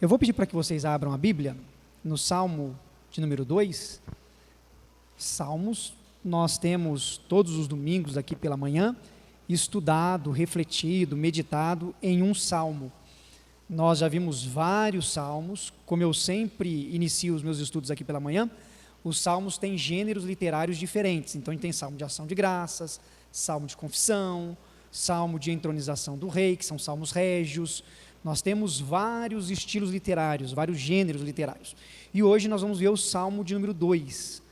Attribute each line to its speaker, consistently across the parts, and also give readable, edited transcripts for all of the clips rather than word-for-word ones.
Speaker 1: Eu vou pedir para que vocês abram a Bíblia no Salmo de número 2. Salmos, nós temos todos os domingos aqui pela manhã estudado, refletido, meditado em um salmo. Nós já vimos vários salmos, como eu sempre inicio os meus estudos aqui pela manhã, os salmos têm gêneros literários diferentes. Então a gente tem salmo de ação de graças, salmo de confissão, salmo de entronização do rei, que são salmos régios. Nós temos vários estilos literários, vários gêneros literários. E hoje nós vamos ver o Salmo de número 2.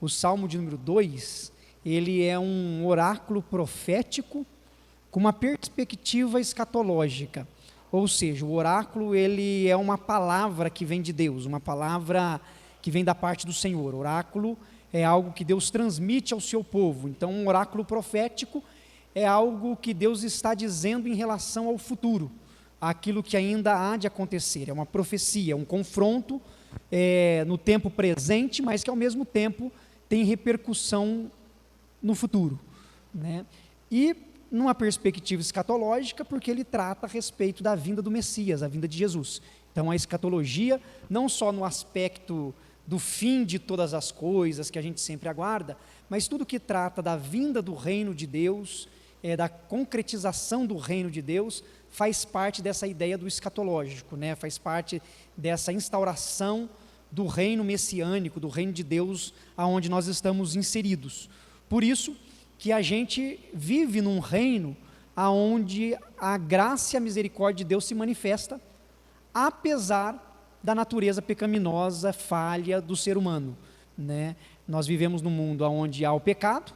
Speaker 1: O Salmo de número 2, ele é um oráculo profético com uma perspectiva escatológica. Ou seja, o oráculo ele é uma palavra que vem de Deus, uma palavra que vem da parte do Senhor. O oráculo é algo que Deus transmite ao seu povo. Então, um oráculo profético é algo que Deus está dizendo em relação ao futuro, aquilo que ainda há de acontecer. É uma profecia, um confronto no tempo presente, mas que ao mesmo tempo tem repercussão no futuro, né? E numa perspectiva escatológica, porque ele trata a respeito da vinda do Messias, a vinda de Jesus. Então a escatologia, não só no aspecto do fim de todas as coisas que a gente sempre aguarda, mas tudo que trata da vinda do reino de Deus, da concretização do reino de Deus, faz parte dessa ideia do escatológico, né? Faz parte dessa instauração do reino messiânico, do reino de Deus, aonde nós estamos inseridos. Por isso que a gente vive num reino aonde a graça e a misericórdia de Deus se manifesta, apesar da natureza pecaminosa, falha do ser humano, né? Nós vivemos num mundo onde há o pecado,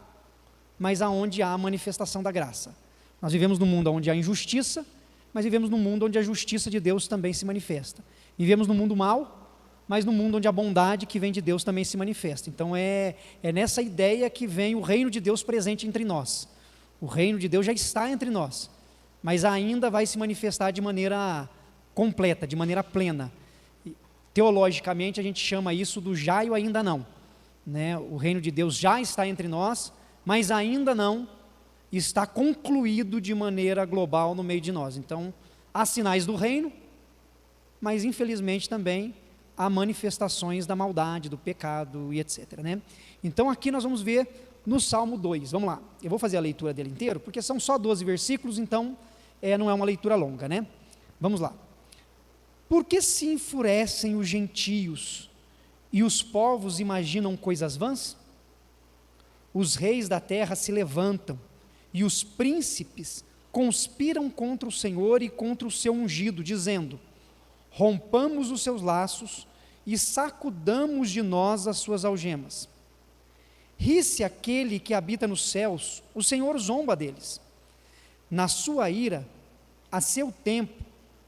Speaker 1: mas aonde há a manifestação da graça. Nós vivemos num mundo onde há injustiça, mas vivemos num mundo onde a justiça de Deus também se manifesta. Vivemos num mundo mau, mas num mundo onde a bondade que vem de Deus também se manifesta. Então é nessa ideia que vem o reino de Deus presente entre nós. O reino de Deus já está entre nós, mas ainda vai se manifestar de maneira completa, de maneira plena. Teologicamente a gente chama isso do já e o ainda não, né? O reino de Deus já está entre nós, mas ainda não está concluído de maneira global no meio de nós. Então, há sinais do reino, mas infelizmente também há manifestações da maldade, do pecado e etc, né? Então aqui nós vamos ver no Salmo 2, vamos lá, eu vou fazer a leitura dele inteiro, porque são só 12 versículos, então não é uma leitura longa, né? Vamos lá. Por que se enfurecem os gentios e os povos imaginam coisas vãs? Os reis da terra se levantam e os príncipes conspiram contra o Senhor e contra o seu ungido, dizendo: rompamos os seus laços e sacudamos de nós as suas algemas. Ri-se aquele que habita nos céus, o Senhor zomba deles. Na sua ira, a seu tempo,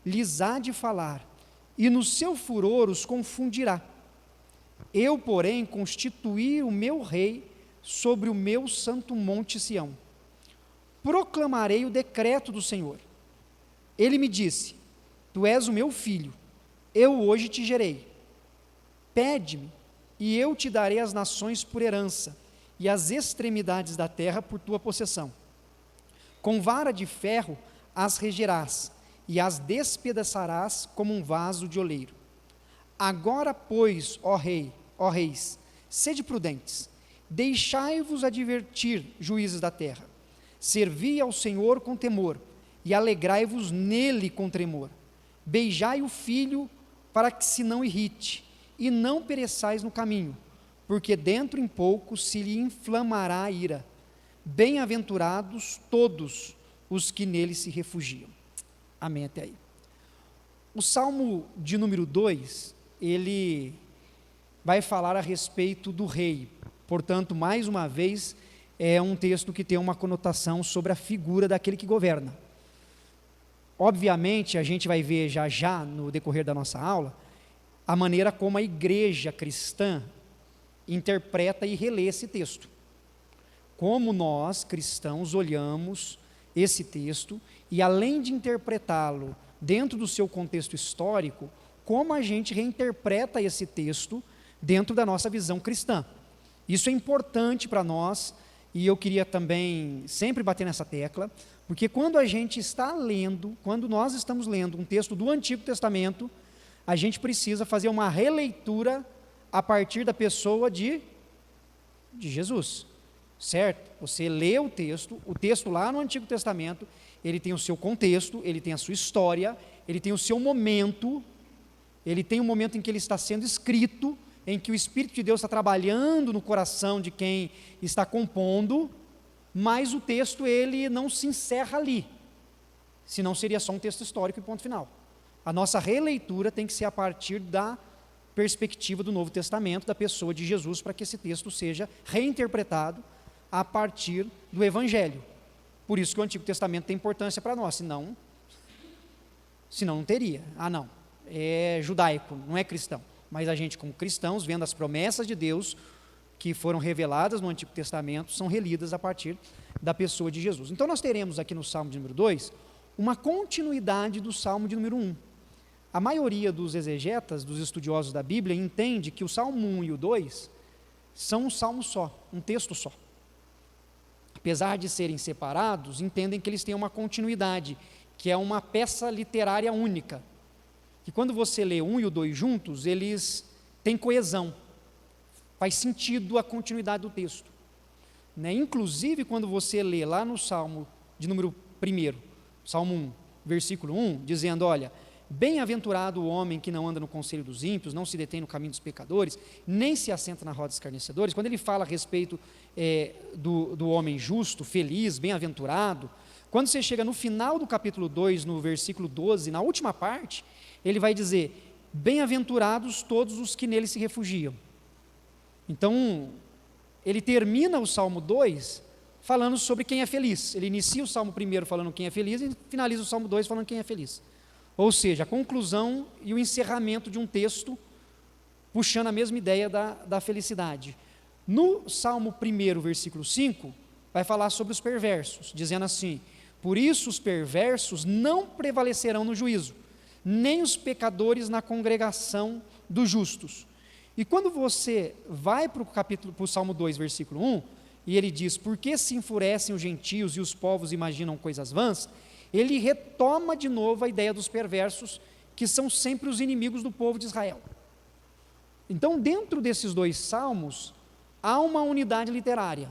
Speaker 1: lhes há de falar, e no seu furor os confundirá. Eu, porém, constituí o meu rei sobre o meu santo monte Sião. Proclamarei o decreto do Senhor. Ele me disse: tu és o meu filho, eu hoje te gerei. Pede-me, e eu te darei as nações por herança, e as extremidades da terra por tua possessão. Com vara de ferro as regerás, e as despedaçarás como um vaso de oleiro. Agora, pois, ó reis, sede prudentes, deixai-vos advertir, juízes da terra. Servi ao Senhor com temor, e alegrai-vos nele com tremor. Beijai o filho, para que se não irrite, e não pereçais no caminho, porque dentro em pouco se lhe inflamará a ira. Bem-aventurados todos os que nele se refugiam. Amém até aí. O Salmo de número 2, ele vai falar a respeito do rei. Portanto, mais uma vez, é um texto que tem uma conotação sobre a figura daquele que governa. Obviamente, a gente vai ver já no decorrer da nossa aula, a maneira como a igreja cristã interpreta e relê esse texto. Como nós, cristãos, olhamos esse texto e, além de interpretá-lo dentro do seu contexto histórico, como a gente reinterpreta esse texto dentro da nossa visão cristã. Isso é importante para nós, e eu queria também sempre bater nessa tecla, porque quando a gente está lendo, quando nós estamos lendo um texto do Antigo Testamento, a gente precisa fazer uma releitura a partir da pessoa de Jesus, certo? Você lê o texto lá no Antigo Testamento, ele tem o seu contexto, ele tem a sua história, ele tem o seu momento, ele tem um momento em que ele está sendo escrito, em que o Espírito de Deus está trabalhando no coração de quem está compondo, mas o texto ele não se encerra ali, senão seria só um texto histórico e ponto final. A nossa releitura tem que ser a partir da perspectiva do Novo Testamento, da pessoa de Jesus, para que esse texto seja reinterpretado a partir do Evangelho. Por isso que o Antigo Testamento tem importância para nós, senão não teria. Não, é judaico, não é cristão. Mas a gente, como cristãos, vendo as promessas de Deus que foram reveladas no Antigo Testamento, são relidas a partir da pessoa de Jesus. Então nós teremos aqui no Salmo de número 2, uma continuidade do Salmo de número 1. A maioria dos exegetas, dos estudiosos da Bíblia, entende que o Salmo 1 e o 2 são um salmo só, um texto só. Apesar de serem separados, entendem que eles têm uma continuidade, que é uma peça literária única. Que quando você lê 1 e o 2 juntos, eles têm coesão. Faz sentido a continuidade do texto. Inclusive, quando você lê lá no Salmo de número 1, Salmo 1, versículo 1, dizendo, olha, bem-aventurado o homem que não anda no conselho dos ímpios, não se detém no caminho dos pecadores, nem se assenta na roda dos escarnecedores. Quando ele fala a respeito do homem justo, feliz, bem-aventurado, quando você chega no final do capítulo 2, no versículo 12, na última parte, ele vai dizer, bem-aventurados todos os que nele se refugiam. Então, ele termina o Salmo 2 falando sobre quem é feliz. Ele inicia o Salmo 1 falando quem é feliz e finaliza o Salmo 2 falando quem é feliz. Ou seja, a conclusão e o encerramento de um texto puxando a mesma ideia da felicidade. No Salmo 1, versículo 5, vai falar sobre os perversos, dizendo assim, por isso os perversos não prevalecerão no juízo, nem os pecadores na congregação dos justos. E quando você vai para o Salmo 2, versículo 1, e ele diz, por que se enfurecem os gentios e os povos imaginam coisas vãs? Ele retoma de novo a ideia dos perversos, que são sempre os inimigos do povo de Israel. Então, dentro desses dois salmos, há uma unidade literária,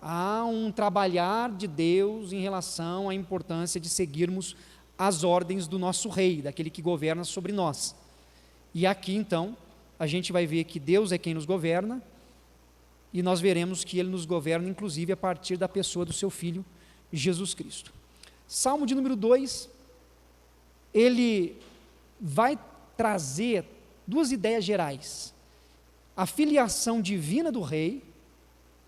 Speaker 1: há um trabalhar de Deus em relação à importância de seguirmos as ordens do nosso rei, daquele que governa sobre nós. E aqui, então, a gente vai ver que Deus é quem nos governa, e nós veremos que Ele nos governa, inclusive, a partir da pessoa do seu Filho, Jesus Cristo. Salmo de número 2, ele vai trazer duas ideias gerais. A filiação divina do rei,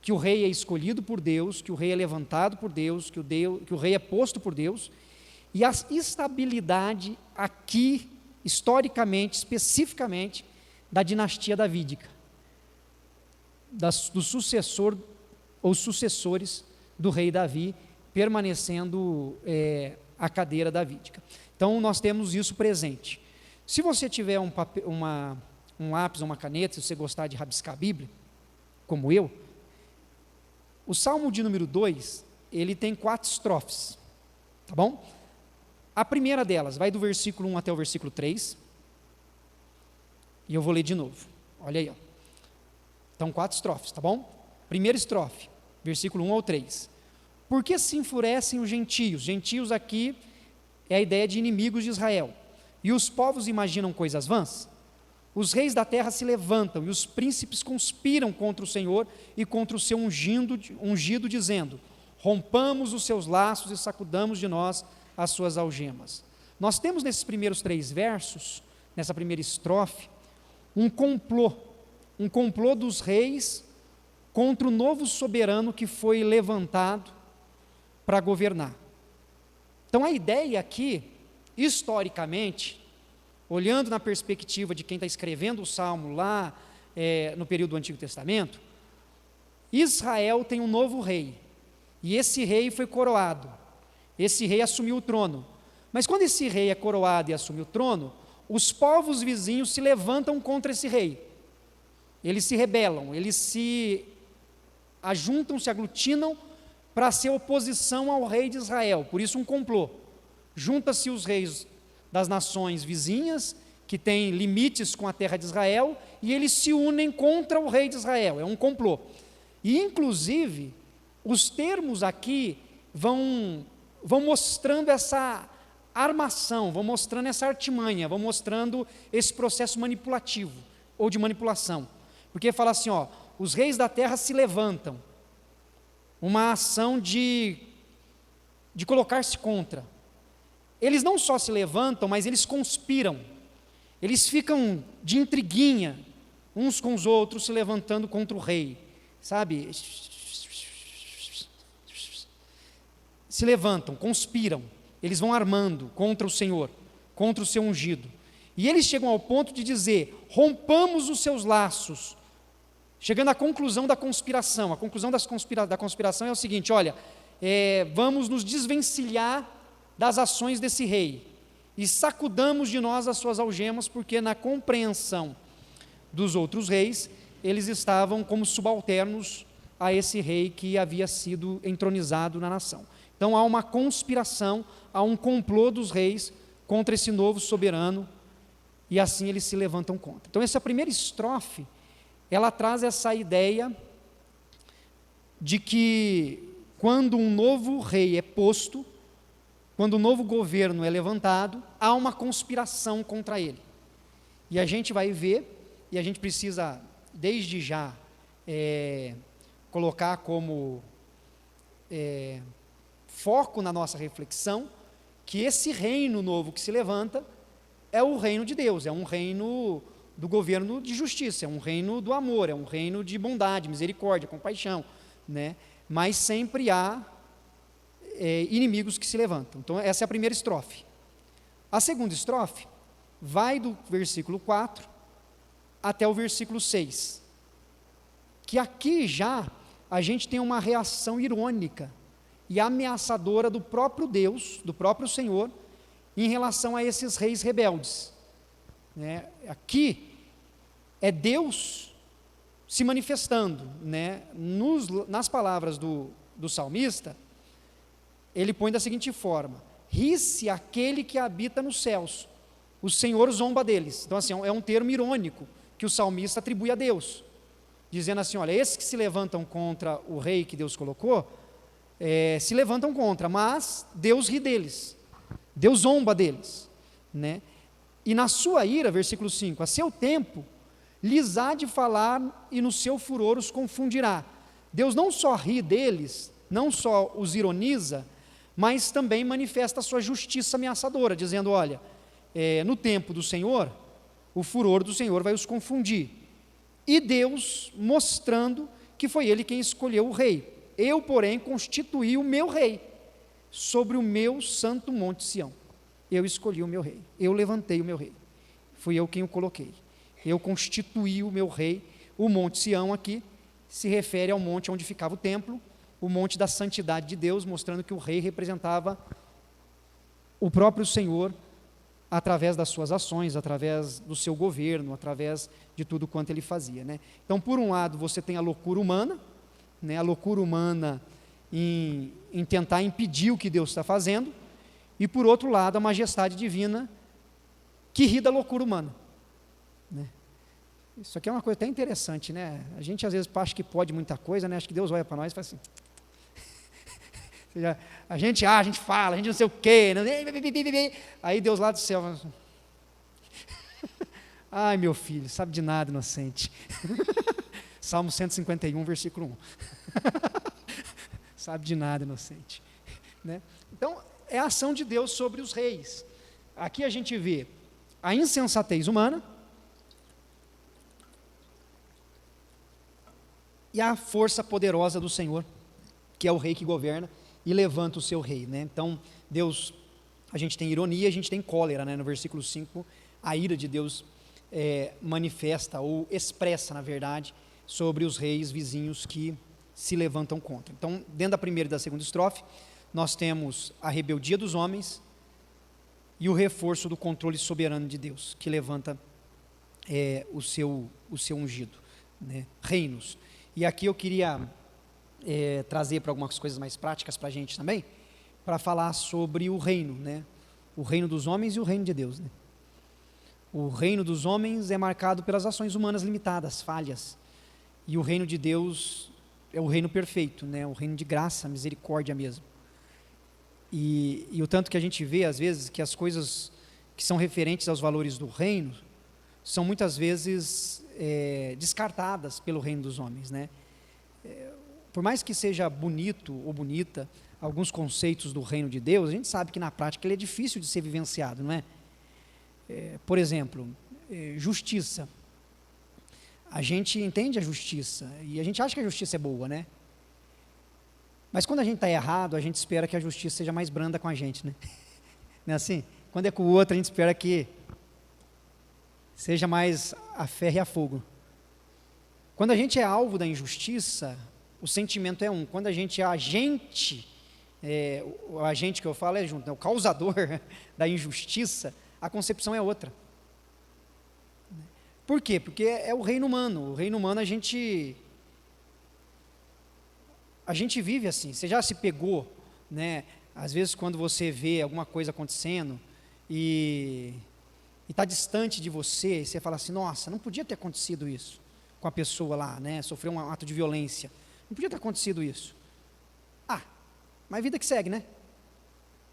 Speaker 1: que o rei é escolhido por Deus, que o rei é levantado por Deus, que o rei é posto por Deus, e a estabilidade aqui, historicamente, especificamente, da dinastia davídica, do sucessor ou sucessores do rei Davi, permanecendo a cadeira davídica. Então, nós temos isso presente. Se você tiver um lápis ou uma caneta, se você gostar de rabiscar a Bíblia, como eu, o Salmo de número 2, ele tem 4 estrofes, tá bom? A primeira delas vai do versículo 1 até o versículo 3, e eu vou ler de novo, olha aí, ó. Então 4 estrofes, tá bom? Primeira estrofe, versículo 1 ao 3. Por que se enfurecem os gentios? Gentios aqui é a ideia de inimigos de Israel. E os povos imaginam coisas vãs? Os reis da terra se levantam e os príncipes conspiram contra o Senhor e contra o seu ungido, dizendo, rompamos os seus laços e sacudamos de nós as suas algemas. Nós temos nesses primeiros 3 versos, nessa primeira estrofe, um complô dos reis contra o novo soberano que foi levantado para governar. Então a ideia aqui, historicamente, olhando na perspectiva de quem está escrevendo o Salmo lá no período do Antigo Testamento, Israel tem um novo rei, e esse rei foi coroado, esse rei assumiu o trono, mas quando esse rei é coroado e assume o trono, os povos vizinhos se levantam contra esse rei, eles se rebelam, eles se ajuntam, se aglutinam para ser oposição ao rei de Israel, por isso um complô, junta-se os reis das nações vizinhas, que têm limites com a terra de Israel, e eles se unem contra o rei de Israel, é um complô. E, inclusive, os termos aqui vão mostrando essa armação, vão mostrando essa artimanha, vão mostrando esse processo manipulativo, ou de manipulação. Porque fala assim, ó, os reis da terra se levantam, uma ação de colocar-se contra. Eles não só se levantam, mas eles conspiram, eles ficam de intriguinha, uns com os outros, se levantando contra o rei, sabe? Se levantam, conspiram, eles vão armando contra o Senhor, contra o seu ungido. E eles chegam ao ponto de dizer: rompamos os seus laços, chegando à conclusão da conspiração. A conclusão da conspiração é o seguinte: olha, vamos nos desvencilhar das ações desse rei, e sacudamos de nós as suas algemas, porque na compreensão dos outros reis, eles estavam como subalternos a esse rei que havia sido entronizado na nação. Então há uma conspiração, há um complô dos reis contra esse novo soberano, e assim eles se levantam contra. Então essa primeira estrofe, ela traz essa ideia de que quando um novo rei é posto, quando um novo governo é levantado, há uma conspiração contra ele. E a gente vai ver, e a gente precisa desde já colocar como foco na nossa reflexão, que esse reino novo que se levanta é o reino de Deus, é um reino do governo de justiça, é um reino do amor, é um reino de bondade, misericórdia, compaixão, né? Mas sempre há inimigos que se levantam. Então essa é a primeira estrofe. A segunda estrofe vai do versículo 4 até o versículo 6, que aqui já a gente tem uma reação irônica e ameaçadora do próprio Deus, do próprio Senhor, em relação a esses reis rebeldes, né? Aqui é Deus se manifestando, né? Nas palavras do salmista, ele põe da seguinte forma: ri-se aquele que habita nos céus, o Senhor zomba deles. Então assim, é um termo irônico que o salmista atribui a Deus, dizendo assim: olha, esses que se levantam contra o rei que Deus colocou, se levantam contra, mas Deus ri deles, Deus zomba deles, né? E na sua ira, versículo 5, a seu tempo lhes há de falar, e no seu furor os confundirá. Deus não só ri deles, não só os ironiza, mas também manifesta a sua justiça ameaçadora, dizendo: olha, no tempo do Senhor, o furor do Senhor vai os confundir. E Deus mostrando que foi Ele quem escolheu o rei. Eu, porém, constituí o meu rei sobre o meu santo monte Sião. Eu escolhi o meu rei, eu levantei o meu rei, fui eu quem o coloquei, eu constituí o meu rei. O monte Sião aqui se refere ao monte onde ficava o templo, o monte da santidade de Deus, mostrando que o rei representava o próprio Senhor, através das suas ações, através do seu governo, através de tudo quanto ele fazia, né? Então, por um lado, você tem a loucura humana, né? A loucura humana em tentar impedir o que Deus está fazendo, e por outro lado, a majestade divina que ri da loucura humana, né? Isso aqui é uma coisa até interessante, né? A gente às vezes acha que pode muita coisa, né? Acho que Deus olha para nós e fala assim, a gente fala, a gente não sei o quê, né? Aí Deus lá do céu fala assim, ai meu filho, sabe de nada, inocente. Salmo 151, versículo 1. Sabe de nada, inocente, né? Então, é a ação de Deus sobre os reis. Aqui a gente vê a insensatez humana e a força poderosa do Senhor, que é o rei que governa e levanta o seu rei, né? Então, Deus, a gente tem ironia, a gente tem cólera, né? No versículo 5, a ira de Deus manifesta ou expressa, na verdade, sobre os reis vizinhos que se levantam contra. Então, dentro da primeira e da segunda estrofe, nós temos a rebeldia dos homens e o reforço do controle soberano de Deus, que levanta o seu ungido, né? Reinos. E aqui eu queria trazer para algumas coisas mais práticas para a gente também, para falar sobre o reino, né? O reino dos homens e o reino de Deus, né? O reino dos homens é marcado pelas ações humanas limitadas, falhas. E o reino de Deus é o reino perfeito, né? O reino de graça, misericórdia mesmo. E o tanto que a gente vê, às vezes, que as coisas que são referentes aos valores do reino são muitas vezes descartadas pelo reino dos homens, né? Por mais que seja bonito ou bonita alguns conceitos do reino de Deus, a gente sabe que na prática ele é difícil de ser vivenciado, não é? Por exemplo, justiça. A gente entende a justiça e a gente acha que a justiça é boa, né? Mas quando a gente está errado, a gente espera que a justiça seja mais branda com a gente, né? Não é assim? Quando é com o outro, a gente espera que seja mais a ferro e a fogo. Quando a gente é alvo da injustiça, o sentimento é um. Quando a gente é agente, o agente que eu falo é junto, né? O causador da injustiça, a concepção é outra. Por quê? Porque é o reino humano. O reino humano a gente vive assim. Você já se pegou, né? Às vezes quando você vê alguma coisa acontecendo e está distante de você, e você fala assim, nossa, não podia ter acontecido isso com a pessoa lá, né? Sofreu um ato de violência. Não podia ter acontecido isso. Mas vida que segue, né?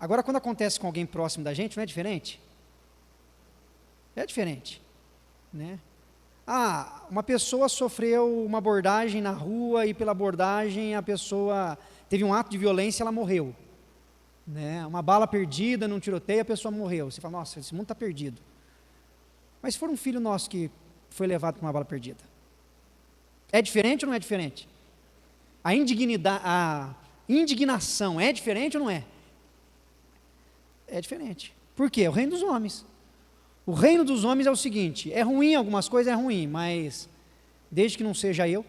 Speaker 1: Agora, quando acontece com alguém próximo da gente, não é diferente? É diferente, né? Uma pessoa sofreu uma abordagem na rua e pela abordagem a pessoa teve um ato de violência e ela morreu, né? Uma bala perdida num tiroteio, a pessoa morreu. Você fala, nossa, esse mundo está perdido. Mas se for um filho nosso que foi levado por uma bala perdida, é diferente ou não é diferente? A indignação é diferente ou não é? É diferente. Por quê? É o reino dos homens. O reino dos homens é o seguinte, é ruim algumas coisas, é ruim, mas desde que não seja eu.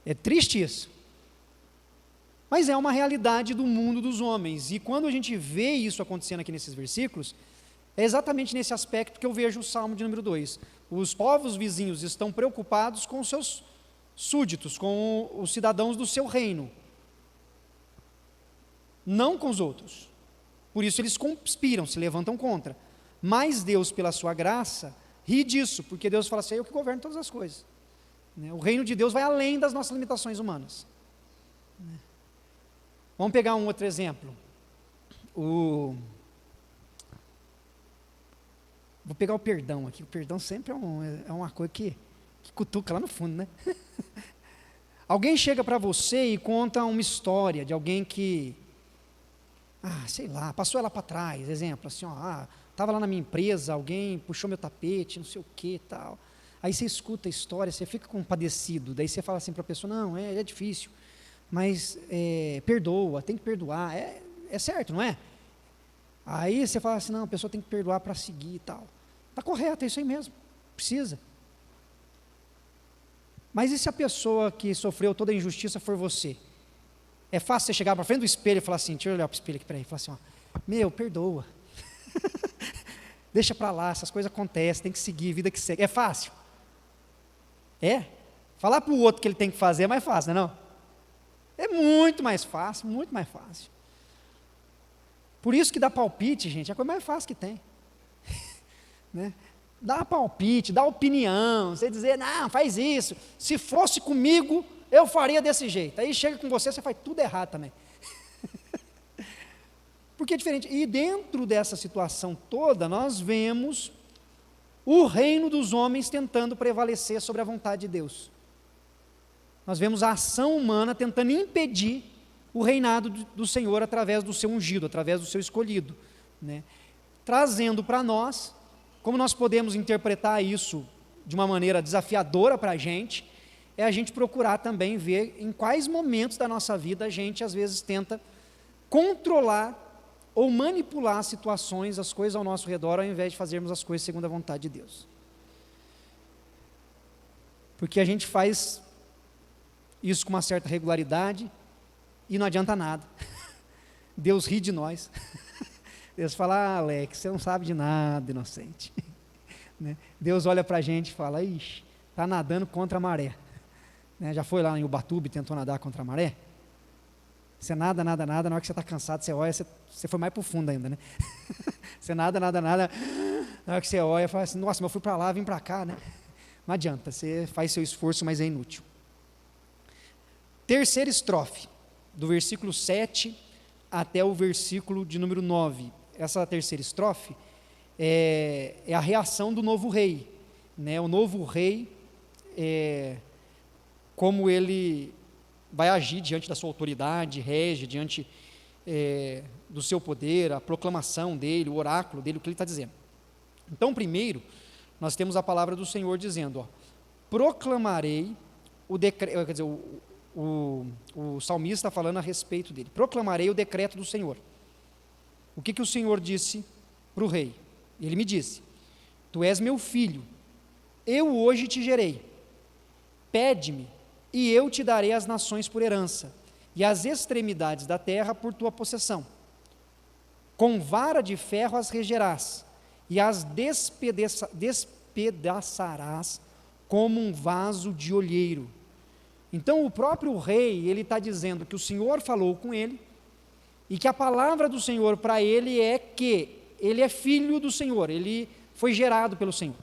Speaker 1: É triste isso. Mas é uma realidade do mundo dos homens. E quando a gente vê isso acontecendo aqui nesses versículos, é exatamente nesse aspecto que eu vejo o Salmo de número 2. Os povos vizinhos estão preocupados com os seus súditos, com os cidadãos do seu reino, não com os outros. Por isso eles conspiram, se levantam contra. Mas Deus, pela sua graça, ri disso, porque Deus fala assim, eu que governo todas as coisas. O reino de Deus vai além das nossas limitações humanas. Vamos pegar um outro exemplo. Vou pegar o perdão aqui. O perdão sempre é uma coisa que cutuca lá no fundo, né? Alguém chega para você e conta uma história de alguém que, sei lá, passou ela para trás, exemplo, assim, estava lá na minha empresa, alguém puxou meu tapete, não sei o que e tal. Aí você escuta a história, você fica compadecido, daí você fala assim para a pessoa, não, é difícil, mas perdoa, tem que perdoar, é certo, não é? Aí você fala assim, não, a pessoa tem que perdoar para seguir e tal. Está correto, é isso aí mesmo, precisa. Mas e se a pessoa que sofreu toda a injustiça for você? É fácil você chegar para frente do espelho e falar assim, deixa eu olhar para o espelho aqui, peraí, falar assim, perdoa. Deixa para lá, essas coisas acontecem, tem que seguir, vida que segue. É fácil? É? Falar para o outro que ele tem que fazer é mais fácil, não é não? É muito mais fácil, muito mais fácil. Por isso que dar palpite, gente, é a coisa mais fácil que tem. Né? Dá palpite, dá opinião, você dizer, não, faz isso, se fosse comigo, eu faria desse jeito. Aí chega com você, você faz tudo errado também. Porque é diferente. E dentro dessa situação toda, nós vemos o reino dos homens tentando prevalecer sobre a vontade de Deus. Nós vemos a ação humana tentando impedir o reinado do Senhor através do seu ungido, através do seu escolhido, né? Trazendo para nós, como nós podemos interpretar isso de uma maneira desafiadora para a gente, é a gente procurar também ver em quais momentos da nossa vida a gente às vezes tenta controlar ou manipular as situações, as coisas ao nosso redor, ao invés de fazermos as coisas segundo a vontade de Deus. Porque a gente faz isso com uma certa regularidade e não adianta nada. Deus ri de nós. Deus fala, Alex, você não sabe de nada, inocente. Né? Deus olha para a gente e fala, ixi, está nadando contra a maré. Né? Já foi lá em Ubatuba e tentou nadar contra a maré? Você nada, na hora que você está cansado, você olha, você foi mais para o fundo ainda, né? Você nada, Na hora que você olha, fala assim, nossa, mas eu fui para lá, vim para cá, né? Não adianta, você faz seu esforço, mas é inútil. Terceira estrofe, do versículo 7 até o versículo de número 9. Essa terceira estrofe é a reação do novo rei, né? O novo rei, como ele vai agir diante da sua autoridade, rege diante do seu poder, a proclamação dele, o oráculo dele, o que ele está dizendo. Então, primeiro, nós temos a palavra do Senhor dizendo, proclamarei o decreto, quer dizer, o salmista está falando a respeito dele, proclamarei o decreto do Senhor. O que o Senhor disse para o rei? Ele me disse, tu és meu filho, eu hoje te gerei, pede-me, e eu te darei as nações por herança, e as extremidades da terra por tua possessão. Com vara de ferro as regerás, e as despedaçarás como um vaso de olheiro. Então o próprio rei, ele está dizendo que o Senhor falou com ele, e que a palavra do Senhor para ele é que ele é filho do Senhor, ele foi gerado pelo Senhor.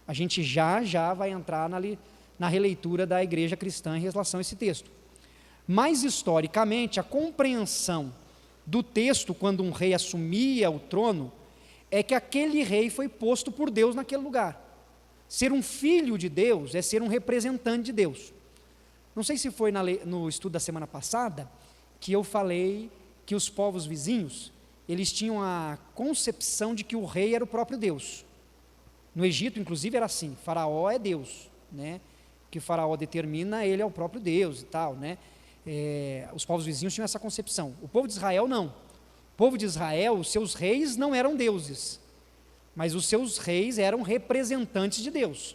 Speaker 1: A gente já vai entrar na releitura da igreja cristã em relação a esse texto. Mas, historicamente, a compreensão do texto, quando um rei assumia o trono, é que aquele rei foi posto por Deus naquele lugar. Ser um filho de Deus é ser um representante de Deus. Não sei se foi no estudo da semana passada, que eu falei que os povos vizinhos, eles tinham a concepção de que o rei era o próprio Deus. No Egito, inclusive, era assim, Faraó é Deus, né? Que o Faraó determina, ele é o próprio Deus e tal, né? Os povos vizinhos tinham essa concepção. O povo de Israel não. O povo de Israel, os seus reis não eram deuses, mas os seus reis eram representantes de Deus.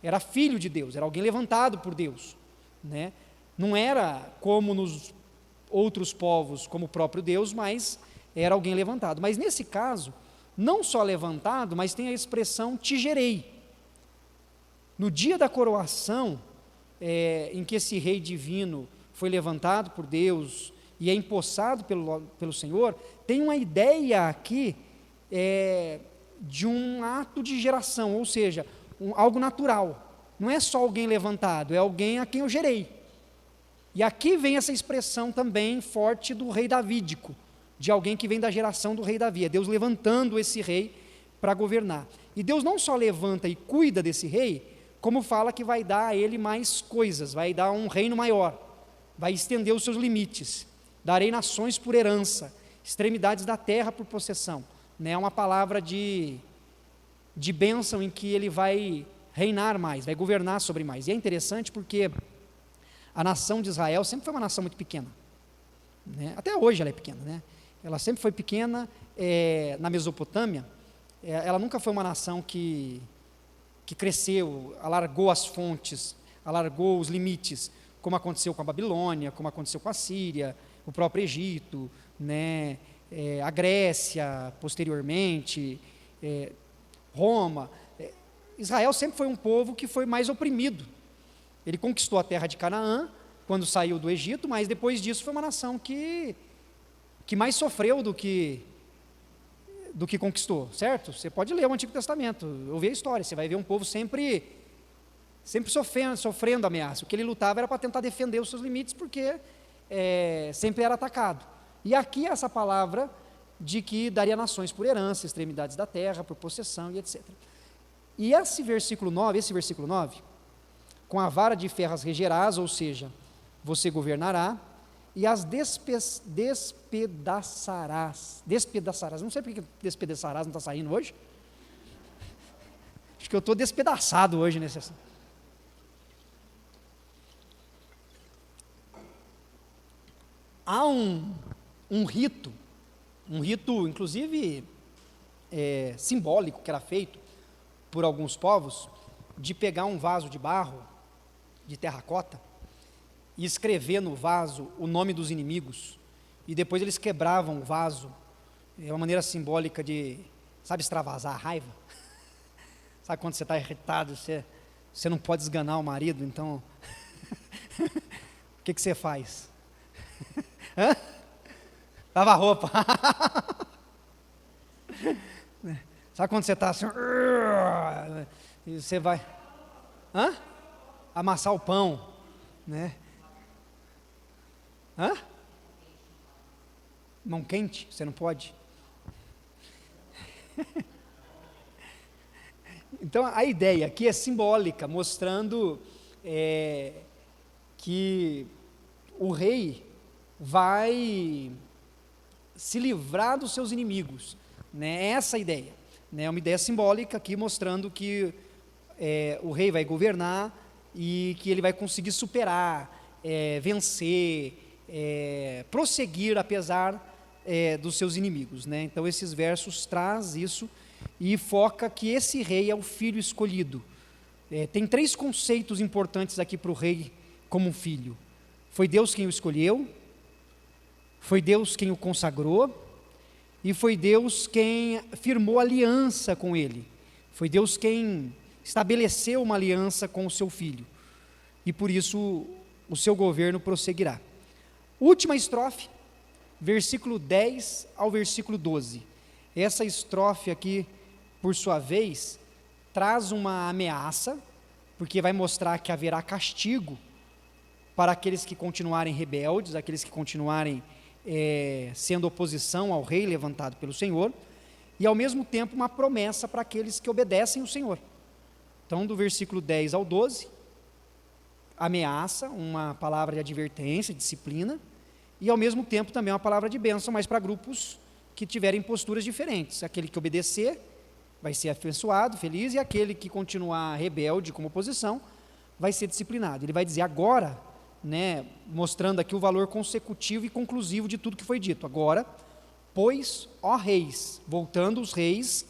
Speaker 1: Era filho de Deus, era alguém levantado por Deus, né? Não era como nos outros povos, como o próprio Deus, mas era alguém levantado. Mas nesse caso, não só levantado, mas tem a expressão te gerei. No dia da coroação, em que esse rei divino foi levantado por Deus e é empossado pelo Senhor, tem uma ideia aqui de um ato de geração, ou seja, algo natural. Não é só alguém levantado, é alguém a quem eu gerei. E aqui vem essa expressão também forte do rei davídico, de alguém que vem da geração do rei Davi, é Deus levantando esse rei para governar. E Deus não só levanta e cuida desse rei, como fala que vai dar a ele mais coisas, vai dar um reino maior, vai estender os seus limites, darei nações por herança, extremidades da terra por possessão, né? É uma palavra de bênção em que ele vai reinar mais, vai governar sobre mais. E é interessante porque a nação de Israel sempre foi uma nação muito pequena, né? Até hoje ela é pequena, né? Ela sempre foi pequena, na Mesopotâmia, ela nunca foi uma nação que cresceu, alargou as fontes, alargou os limites, como aconteceu com a Babilônia, como aconteceu com a Síria, o próprio Egito, né? A Grécia, posteriormente, Roma. Israel sempre foi um povo que foi mais oprimido. Ele conquistou a terra de Canaã, quando saiu do Egito, mas depois disso foi uma nação que mais sofreu do que conquistou, certo? Você pode ler o Antigo Testamento, ouvir a história, você vai ver um povo sempre sofrendo ameaça. O que ele lutava era para tentar defender os seus limites, porque sempre era atacado. E aqui essa palavra de que daria nações por herança, extremidades da terra, por possessão e etc. E esse versículo 9, com a vara de ferro as regerás, ou seja, você governará, e as despedaçarás, não sei por que despedaçarás não está saindo hoje, acho que eu estou despedaçado hoje nesse assunto. Há um rito inclusive simbólico, que era feito por alguns povos, de pegar um vaso de barro, de terracota, e escrever no vaso o nome dos inimigos, e depois eles quebravam o vaso, uma maneira simbólica de, sabe, extravasar a raiva. Sabe quando você está irritado, você não pode esganar o marido, então o que você faz? Lava a roupa. Sabe quando você está assim, e você vai amassar o pão, né? Mão quente, você não pode. Então a ideia aqui é simbólica, mostrando que o rei vai se livrar dos seus inimigos, né? Essa ideia, né? É uma ideia simbólica aqui, mostrando que o rei vai governar e que ele vai conseguir superar, vencer, prosseguir apesar dos seus inimigos, né? Então esses versos traz isso e foca que esse rei é o filho escolhido. Tem 3 conceitos importantes aqui para o rei como filho: foi Deus quem o escolheu, foi Deus quem o consagrou, e foi Deus quem firmou aliança com ele, foi Deus quem estabeleceu uma aliança com o seu filho, e por isso o seu governo prosseguirá. Última estrofe, versículo 10 ao versículo 12, essa estrofe aqui, por sua vez, traz uma ameaça, porque vai mostrar que haverá castigo para aqueles que continuarem rebeldes, aqueles que continuarem sendo oposição ao rei levantado pelo Senhor, e ao mesmo tempo uma promessa para aqueles que obedecem o Senhor. Então do versículo 10 ao 12, ameaça, uma palavra de advertência, disciplina, e ao mesmo tempo também uma palavra de bênção, mas para grupos que tiverem posturas diferentes. Aquele que obedecer vai ser abençoado, feliz, e aquele que continuar rebelde como oposição vai ser disciplinado. Ele vai dizer agora, né, mostrando aqui o valor consecutivo e conclusivo de tudo que foi dito. Agora, pois, ó reis, voltando os reis,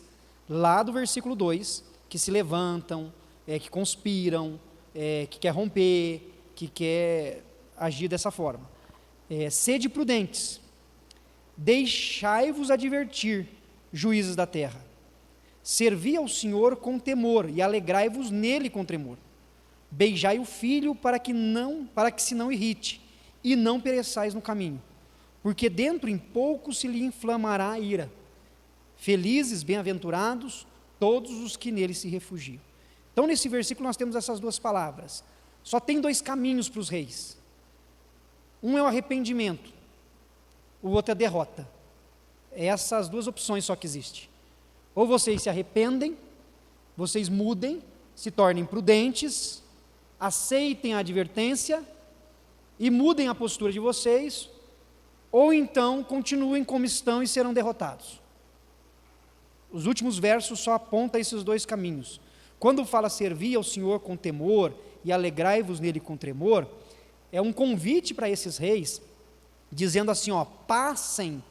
Speaker 1: lá do versículo 2, que se levantam, que conspiram, que quer romper, que quer agir dessa forma. Sede prudentes, deixai-vos advertir, juízes da terra, servi ao Senhor com temor e alegrai-vos nele com tremor. Beijai o filho para que se não irrite e não pereçais no caminho, porque dentro em pouco se lhe inflamará a ira. Felizes, bem-aventurados todos os que nele se refugiam. Então nesse versículo nós temos essas 2 palavras. Só tem 2 caminhos para os reis. Um é o arrependimento, o outro é a derrota. Essas 2 opções só que existem. Ou vocês se arrependem, vocês mudem, se tornem prudentes, aceitem a advertência e mudem a postura de vocês, ou então continuem como estão e serão derrotados. Os últimos versos só apontam esses 2 caminhos. Quando fala servir ao Senhor com temor e alegrai-vos nele com tremor, é um convite para esses reis, dizendo assim, passem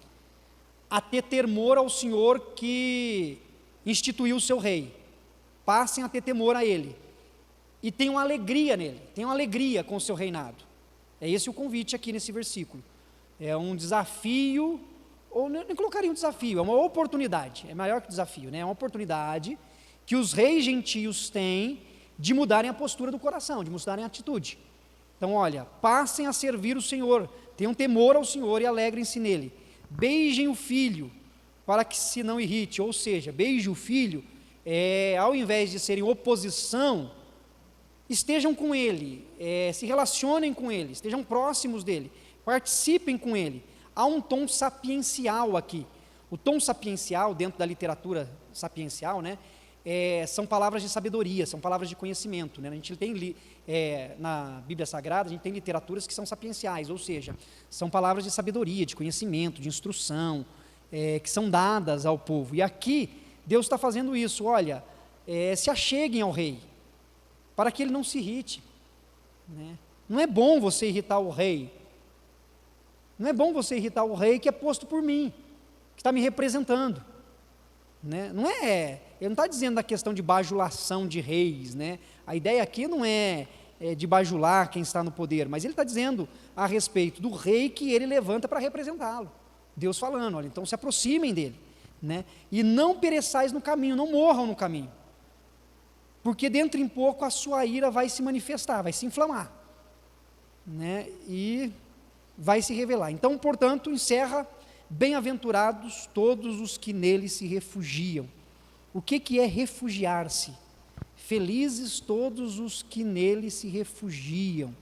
Speaker 1: a ter temor ao Senhor que instituiu o seu rei, passem a ter temor a ele, e tenham alegria nele, tenham alegria com o seu reinado. É esse o convite aqui nesse versículo. É um desafio, ou nem colocaria um desafio, é uma oportunidade, é maior que desafio, né? É uma oportunidade que os reis gentios têm de mudarem a postura do coração, de mudarem a atitude. Então olha, passem a servir o Senhor, tenham temor ao Senhor e alegrem-se nele. Beijem o filho, para que se não irrite, ou seja, beije o filho, ao invés de serem oposição, estejam com ele, se relacionem com ele, estejam próximos dele, participem com ele. Há um tom sapiencial aqui. O tom sapiencial, dentro da literatura sapiencial, né, são palavras de sabedoria, são palavras de conhecimento, né? A gente tem na Bíblia Sagrada, a gente tem literaturas que são sapienciais, ou seja, são palavras de sabedoria, de conhecimento, de instrução, que são dadas ao povo. E aqui Deus está fazendo isso. Olha, se acheguem ao rei, para que ele não se irrite, né? Não é bom você irritar o rei, não é bom você irritar o rei que é posto por mim, que está me representando, né? Ele não está dizendo da questão de bajulação de reis, né? A ideia aqui não é de bajular quem está no poder, mas ele está dizendo a respeito do rei que ele levanta para representá-lo. Deus falando, olha, então se aproximem dele, né? E não pereçais no caminho, não morram no caminho, porque dentro em pouco a sua ira vai se manifestar, vai se inflamar, né? E vai se revelar. Então, portanto, encerra: bem-aventurados todos os que nele se refugiam. O que é refugiar-se? Felizes todos os que nele se refugiam.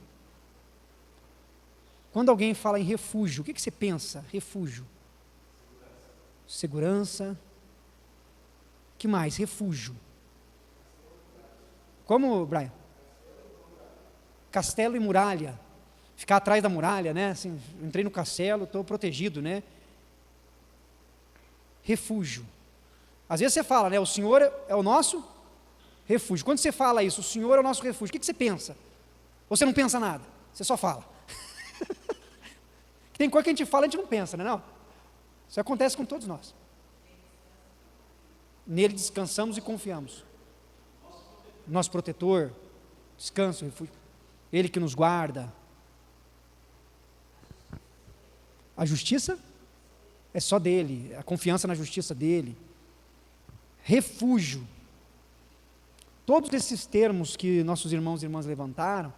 Speaker 1: Quando alguém fala em refúgio, o que você pensa? Refúgio. Segurança. Que mais? Refúgio. Como, Brian? Castelo e muralha. Ficar atrás da muralha, né? Assim, entrei no castelo, estou protegido, né? Refúgio. Às vezes você fala, né? O Senhor é o nosso refúgio. Quando você fala isso, o Senhor é o nosso refúgio, o que você pensa? Ou você não pensa nada? Você só fala. Tem coisa que a gente fala e a gente não pensa, né? Não? Isso acontece com todos nós. Nele descansamos e confiamos. Nosso protetor, descanso, refúgio. Ele que nos guarda. A justiça é só dele, a confiança na justiça dele. Refúgio. Todos esses termos que nossos irmãos e irmãs levantaram,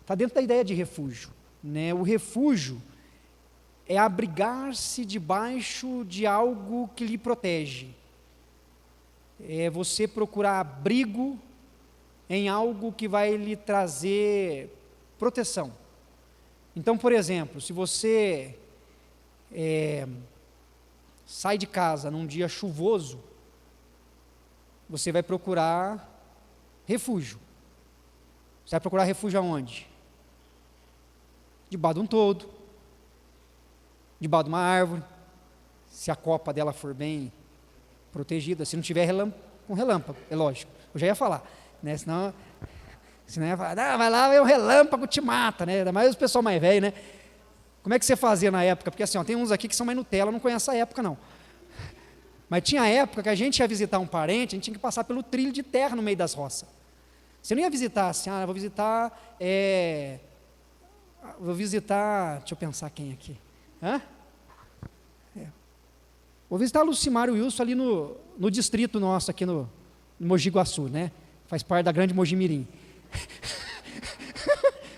Speaker 1: está dentro da ideia de refúgio, né? O refúgio é abrigar-se debaixo de algo que lhe protege. É você procurar abrigo em algo que vai lhe trazer proteção. Então, por exemplo, se você sai de casa num dia chuvoso, você vai procurar refúgio. Você vai procurar refúgio aonde? Debaixo de um toldo, debaixo de uma árvore, se a copa dela for bem protegida, se não tiver com relâmpago, é lógico. Eu já ia falar, né? Senão ia falar, vai lá, o relâmpago te mata, né? Ainda mais o pessoal mais velho, né? Como é que você fazia na época? Porque assim, tem uns aqui que são mais Nutella, não conhecem a época não. Mas tinha época que a gente ia visitar um parente, a gente tinha que passar pelo trilho de terra no meio das roças. Você não ia visitar assim, vou visitar, deixa eu pensar quem aqui. Vou visitar a Lucimário Wilson ali no distrito nosso, aqui no Mogi Guaçu, né? Faz parte da grande Mogi Mirim.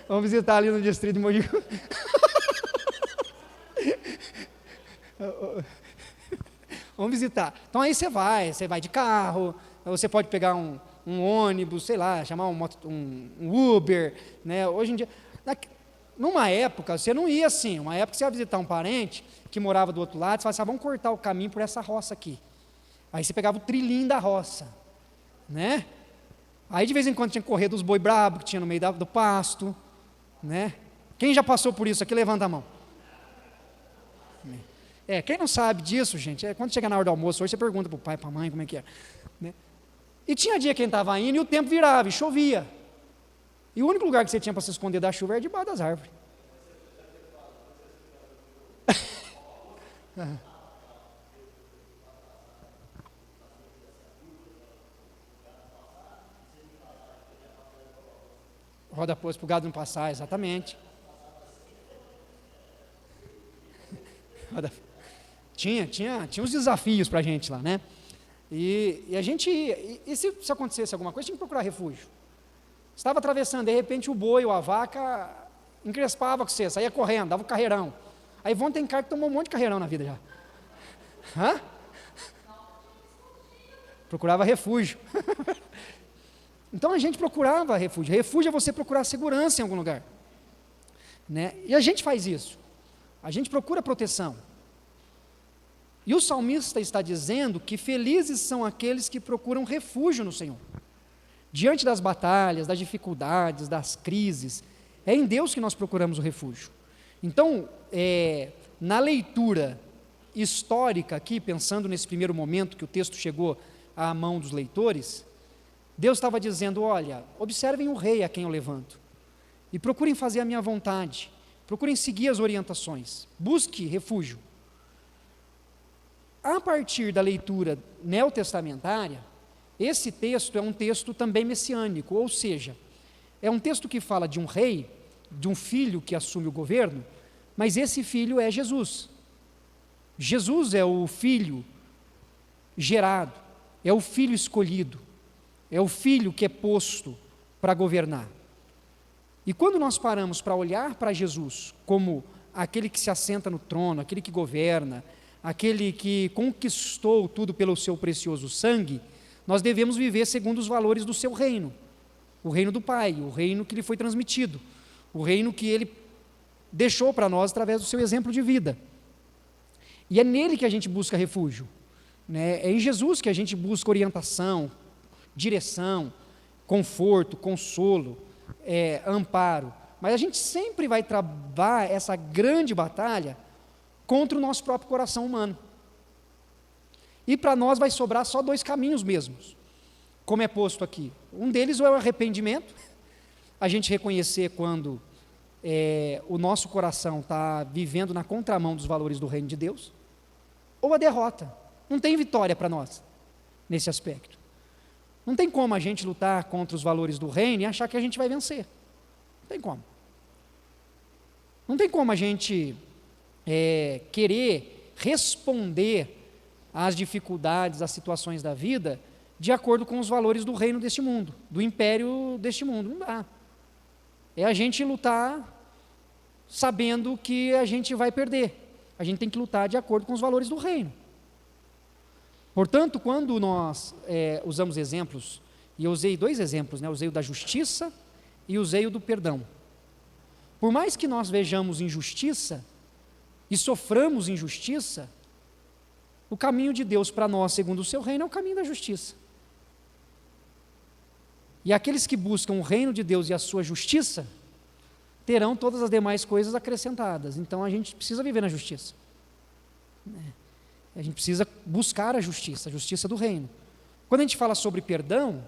Speaker 1: Vamos visitar ali no distrito de Mogi Guaçu. Vamos visitar. Então aí você vai de carro, você pode pegar um ônibus, sei lá, chamar um Uber, né? Hoje em dia, numa época, você não ia assim, uma época você ia visitar um parente que morava do outro lado, você falava assim, vamos cortar o caminho por essa roça aqui. Aí você pegava o trilhinho da roça, né? Aí de vez em quando tinha que correr dos boi brabo que tinha no meio do pasto, né? Quem já passou por isso aqui, levanta a mão. Quem não sabe disso, gente, quando chega na hora do almoço, hoje você pergunta para o pai, para a mãe, como é que é, né? E tinha dia que a gente estava indo e o tempo virava, e chovia. E o único lugar que você tinha para se esconder da chuva era debaixo das árvores. Roda posto para o gado não passar, exatamente. Tinha uns desafios para a gente lá, né? E a gente, se acontecesse alguma coisa, tinha que procurar refúgio. Estava atravessando, de repente o boi ou a vaca encrespava com você, saía correndo, dava um carreirão. Aí tem cara que tomou um monte de carreirão na vida já. Procurava refúgio. Então a gente procurava refúgio. Refúgio é você procurar segurança em algum lugar, né? E a gente faz isso. A gente procura proteção. E o salmista está dizendo que felizes são aqueles que procuram refúgio no Senhor. Diante das batalhas, das dificuldades, das crises, é em Deus que nós procuramos o refúgio. Então, na leitura histórica aqui, pensando nesse primeiro momento que o texto chegou à mão dos leitores, Deus estava dizendo, olha, observem o rei a quem eu levanto, e procurem fazer a minha vontade, procurem seguir as orientações, busque refúgio. A partir da leitura neotestamentária, esse texto é um texto também messiânico, ou seja, é um texto que fala de um rei, de um filho que assume o governo, mas esse filho é Jesus. Jesus é o filho gerado, é o filho escolhido, é o filho que é posto para governar. E quando nós paramos para olhar para Jesus como aquele que se assenta no trono, aquele que governa, aquele que conquistou tudo pelo seu precioso sangue, nós devemos viver segundo os valores do seu reino, o reino do Pai, o reino que lhe foi transmitido, o reino que ele deixou para nós através do seu exemplo de vida. E é nele que a gente busca refúgio, né? É em Jesus que a gente busca orientação, direção, conforto, consolo, amparo. Mas a gente sempre vai travar essa grande batalha contra o nosso próprio coração humano. E para nós vai sobrar só 2 caminhos mesmos, como é posto aqui. Um deles é o arrependimento, a gente reconhecer quando o nosso coração está vivendo na contramão dos valores do reino de Deus, ou a derrota. Não tem vitória para nós nesse aspecto. Não tem como a gente lutar contra os valores do reino e achar que a gente vai vencer. Não tem como. Não tem como a gente querer responder às dificuldades, às situações da vida, de acordo com os valores do reino deste mundo, do império deste mundo. Não dá. É a gente lutar sabendo que a gente vai perder. A gente tem que lutar de acordo com os valores do reino. Portanto, quando nós usamos exemplos, e eu usei 2 exemplos, né? Usei o da justiça e usei o do perdão. Por mais que nós vejamos injustiça e soframos injustiça, o caminho de Deus para nós, segundo o seu reino, é o caminho da justiça. E aqueles que buscam o reino de Deus e a sua justiça, terão todas as demais coisas acrescentadas. Então a gente precisa viver na justiça. A gente precisa buscar a justiça do reino. Quando a gente fala sobre perdão,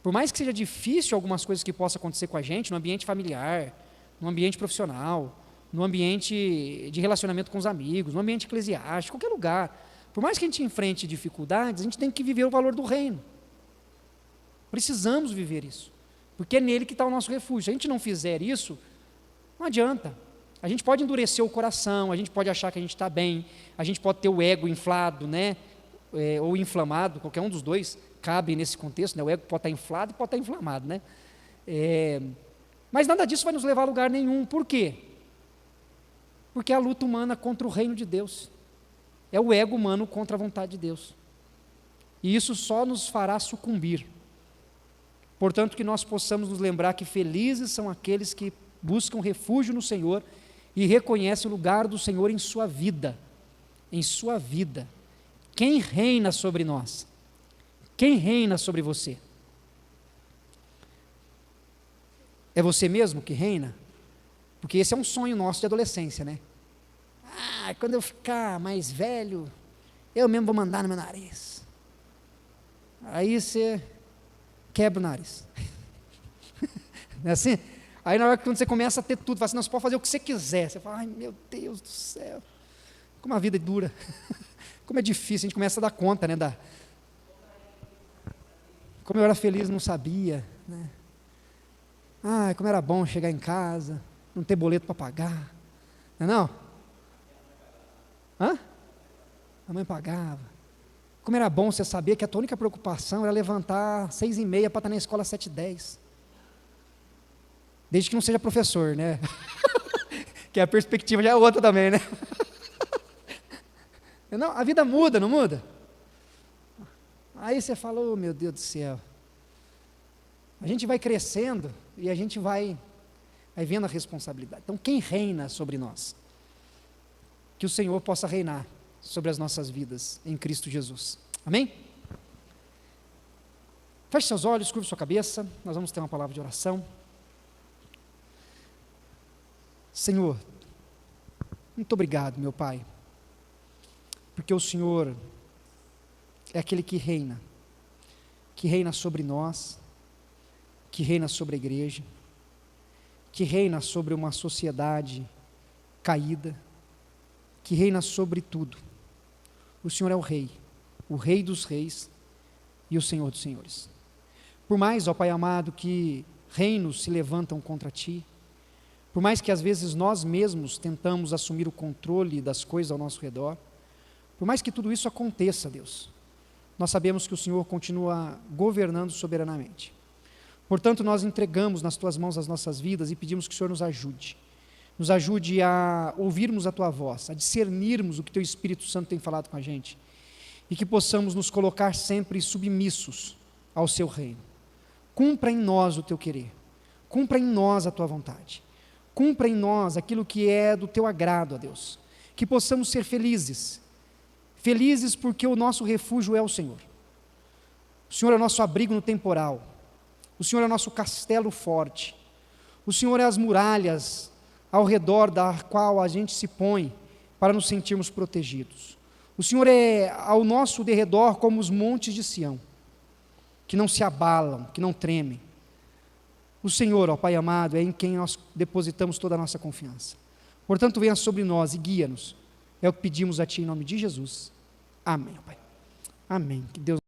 Speaker 1: por mais que seja difícil algumas coisas que possam acontecer com a gente, no ambiente familiar, no ambiente profissional, no ambiente de relacionamento com os amigos, no ambiente eclesiástico, qualquer lugar, por mais que a gente enfrente dificuldades, a gente tem que viver o valor do reino. Precisamos viver isso, porque é nele que está o nosso refúgio. Se a gente não fizer isso, não adianta. A gente pode endurecer o coração, a gente pode achar que a gente está bem, a gente pode ter o ego inflado, né? Ou inflamado, qualquer um dos dois cabe nesse contexto, né? O ego pode estar inflado e pode estar inflamado, né? Mas nada disso vai nos levar a lugar nenhum. Por quê? Porque é a luta humana contra o reino de Deus. É o ego humano contra a vontade de Deus. E isso só nos fará sucumbir. Portanto, que nós possamos nos lembrar que felizes são aqueles que buscam refúgio no Senhor e reconhecem o lugar do Senhor em sua vida. Em sua vida. Quem reina sobre nós? Quem reina sobre você? É você mesmo que reina? Porque esse é um sonho nosso de adolescência, né? Quando eu ficar mais velho, eu mesmo vou mandar no meu nariz. Aí você quebra o nariz. Não é assim? Aí na hora que quando você começa a ter tudo, fala assim, não, você pode fazer o que você quiser. Você fala, ai meu Deus do céu, como a vida é dura, como é difícil, a gente começa a dar conta, né? Como eu era feliz, não sabia, né? Como era bom chegar em casa, não ter boleto para pagar, não é não? A mãe pagava. Como era bom você saber que a tua única preocupação era levantar 6h30 para estar na escola às 7h10. Desde que não seja professor, né? Que a perspectiva já é outra também, né? Não, a vida muda, não muda? Aí você fala, oh, meu Deus do céu. A gente vai crescendo e a gente vai vendo a responsabilidade. Então, quem reina sobre nós? Que o Senhor possa reinar sobre as nossas vidas em Cristo Jesus. Amém? Feche seus olhos, curve sua cabeça, nós vamos ter uma palavra de oração. Senhor, muito obrigado, meu Pai, porque o Senhor é aquele que reina sobre nós, que reina sobre a igreja, que reina sobre uma sociedade caída, que reina sobre tudo. O Senhor é o Rei dos reis e o Senhor dos senhores. Por mais, ó Pai amado, que reinos se levantam contra Ti, por mais que às vezes nós mesmos tentamos assumir o controle das coisas ao nosso redor, por mais que tudo isso aconteça, Deus, nós sabemos que o Senhor continua governando soberanamente. Portanto, nós entregamos nas Tuas mãos as nossas vidas e pedimos que o Senhor nos ajude a ouvirmos a Tua voz, a discernirmos o que Teu Espírito Santo tem falado com a gente, e que possamos nos colocar sempre submissos ao Seu reino. Cumpra em nós o Teu querer, cumpra em nós a Tua vontade, cumpra em nós aquilo que é do Teu agrado, ó Deus, que possamos ser felizes, felizes porque o nosso refúgio é o Senhor. O Senhor é nosso abrigo no temporal, o Senhor é nosso castelo forte, o Senhor é as muralhas ao redor da qual a gente se põe para nos sentirmos protegidos. O Senhor é ao nosso derredor como os montes de Sião, que não se abalam, que não tremem. O Senhor, ó Pai amado, é em quem nós depositamos toda a nossa confiança. Portanto, venha sobre nós e guia-nos. É o que pedimos a Ti em nome de Jesus. Amém, Pai. Amém. Que Deus